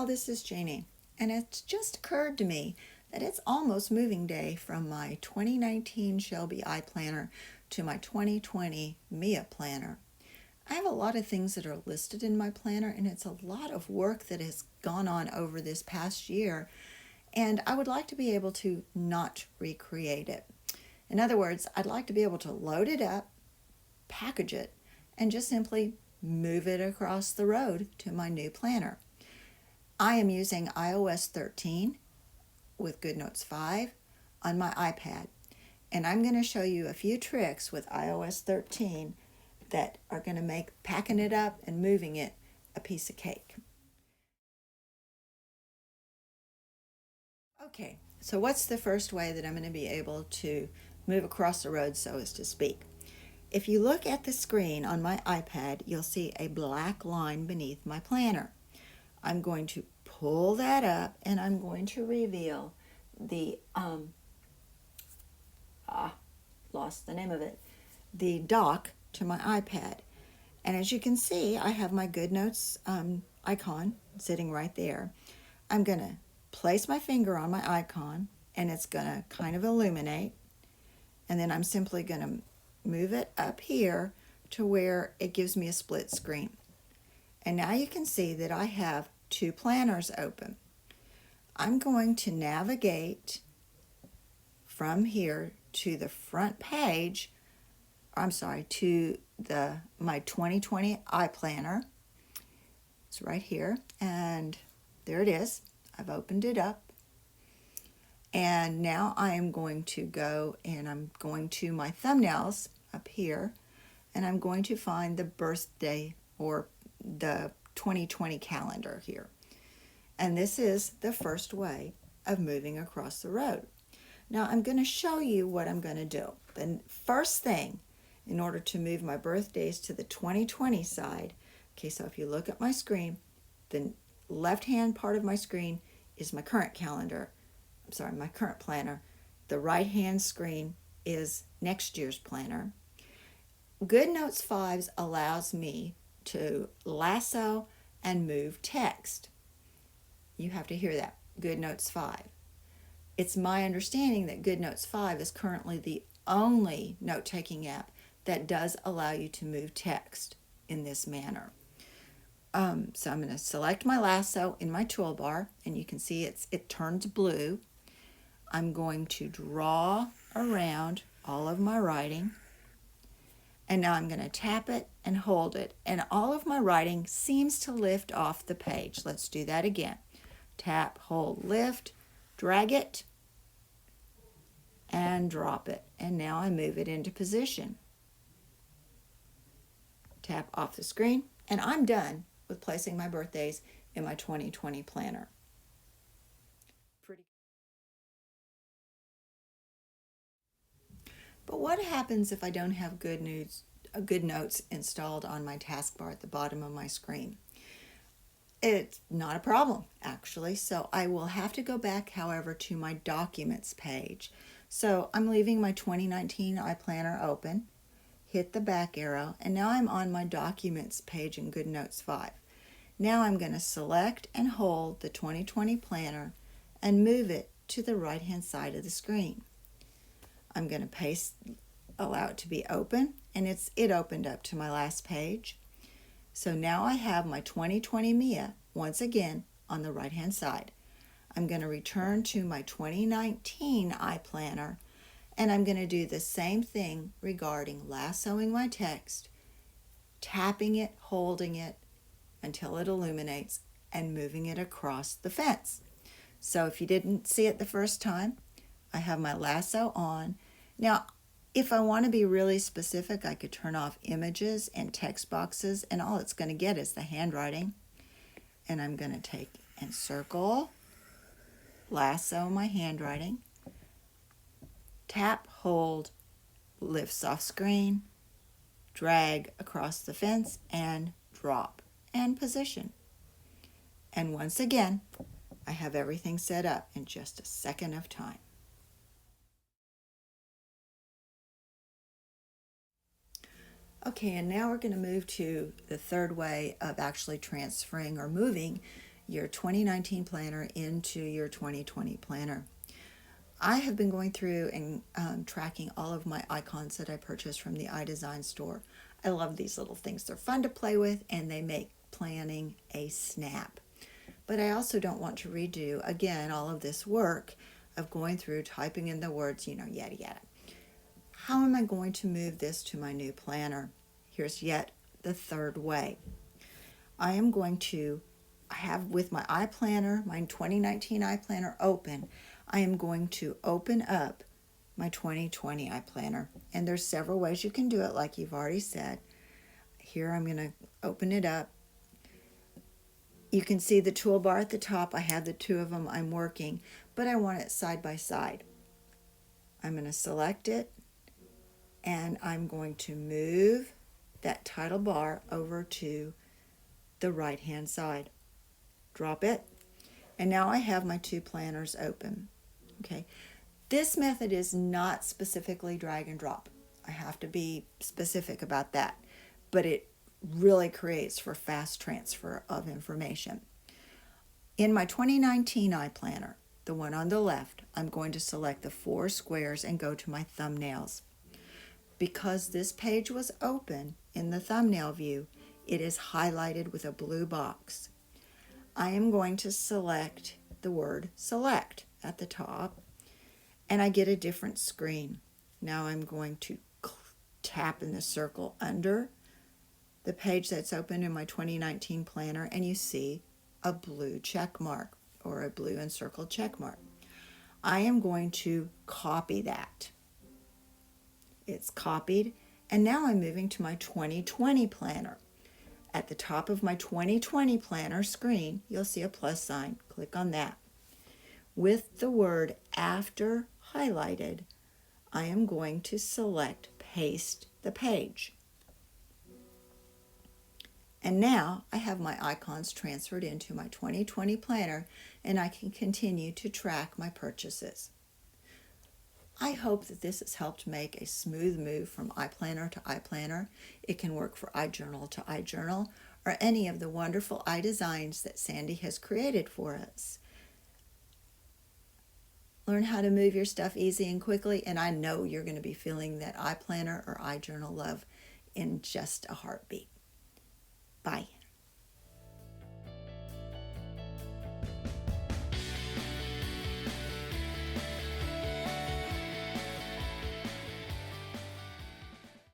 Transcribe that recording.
y'all, this is Janie, and it's just occurred to me that it's almost moving day from my 2019 Shelby iPlanner to my 2020 Mia planner. I have a lot of things that are listed in my planner, and it's a lot of work that has gone on over this past year, and I would like to be able to not recreate it. In other words, I'd like to be able to load it up, package it, and just simply move it across the road to my new planner. I am using iOS 13 with Goodnotes 5 on my iPad, and I'm going to show you a few tricks with iOS 13 that are going to make packing it up and moving it a piece of cake. Okay, so what's the first way that I'm going to be able to move across the road, so as to speak? If you look at the screen on my iPad, you'll see a black line beneath my planner. I'm going to pull that up and I'm going to reveal the, lost the name of it, the dock to my iPad. And as you can see, I have my Goodnotes icon sitting right there. I'm going to place my finger on my icon and it's going to kind of illuminate. And then I'm simply going to move it up here to where it gives me a split screen. And now you can see that I have two planners open. I'm going to navigate from here to the front page, to my 2020 iPlanner. It's right here, and there it is. I've opened it up. And now I am going to go and I'm going to my thumbnails up here, and I'm going to find the birthday or the 2020 calendar here. And this is the first way of moving across the road. Now I'm going to show you what I'm going to do. The first thing, in order to move my birthdays to the 2020 side, okay, so if you look at my screen, the left-hand part of my screen is my current calendar. My current planner. The right-hand screen is next year's planner. Goodnotes 5 allows me to lasso and move text. You have to hear that, Goodnotes 5. It's my understanding that Goodnotes 5 is currently the only note-taking app that does allow you to move text in this manner. So I'm going to select my lasso in my toolbar, and you can see it turns blue. I'm going to draw around all of my writing, and now I'm going to tap it and hold it, and all of my writing seems to lift off the page. Let's do that again. Tap, hold, lift, drag it, and drop it, and now I move it into position. Tap off the screen, and I'm done with placing my birthdays in my 2020 planner. But what happens if I don't have Goodnotes installed on my taskbar at the bottom of my screen? It's not a problem, actually. So I will have to go back, however, to my Documents page. So I'm leaving my 2019 iPlanner open, hit the back arrow, and now I'm on my Documents page in Goodnotes 5. Now I'm going to select and hold the 2020 planner and move it to the right-hand side of the screen. I'm going to allow it to be open, and it opened up to my last page. So now I have my 2020 Mia once again on the right-hand side. I'm going to return to my 2019 iPlanner, and I'm going to do the same thing regarding lassoing my text, tapping it, holding it until it illuminates, and moving it across the fence. So if you didn't see it the first time, I have my lasso on. Now, if I want to be really specific, I could turn off images and text boxes, and all it's going to get is the handwriting. And I'm going to take and circle, lasso my handwriting, tap, hold, lifts off screen, drag across the fence, and drop and position. And once again, I have everything set up in just a second of time. Okay, and now we're going to move to the third way of actually transferring or moving your 2019 planner into your 2020 planner. I have been going through and tracking all of my icons that I purchased from the iDesign store. I love these little things. They're fun to play with and they make planning a snap. But I also don't want to redo, again, all of this work of going through, typing in the words, yada yada. How am I going to move this to my new planner? Here's yet the third way. I am going to have with my iPlanner, my 2019 iPlanner open, I am going to open up my 2020 iPlanner. And there's several ways you can do it, like you've already said. Here I'm going to open it up. You can see the toolbar at the top. I have the two of them I'm working, but I want it side by side. I'm going to select it, and I'm going to move that title bar over to the right hand side. Drop it, and now I have my two planners open. Okay, this method is not specifically drag and drop. I have to be specific about that, but it really creates for fast transfer of information. In my 2019 iPlanner, the one on the left, I'm going to select the 4 squares and go to my thumbnails. Because this page was open in the thumbnail view, it is highlighted with a blue box. I am going to select the word select at the top, and I get a different screen. Now I'm going to tap in the circle under the page that's open in my 2019 planner, and you see a blue check mark or a blue encircled check mark. I am going to copy that. It's copied, and now I'm moving to my 2020 planner. At the top of my 2020 planner screen, you'll see a plus sign. Click on that. With the word after highlighted, I am going to select paste the page. And now I have my icons transferred into my 2020 planner, and I can continue to track my purchases. I hope that this has helped make a smooth move from iPlanner to iPlanner. It can work for iJournal to iJournal, or any of the wonderful iDesigns that Sandy has created for us. Learn how to move your stuff easy and quickly, and I know you're going to be feeling that iPlanner or iJournal love in just a heartbeat. Bye.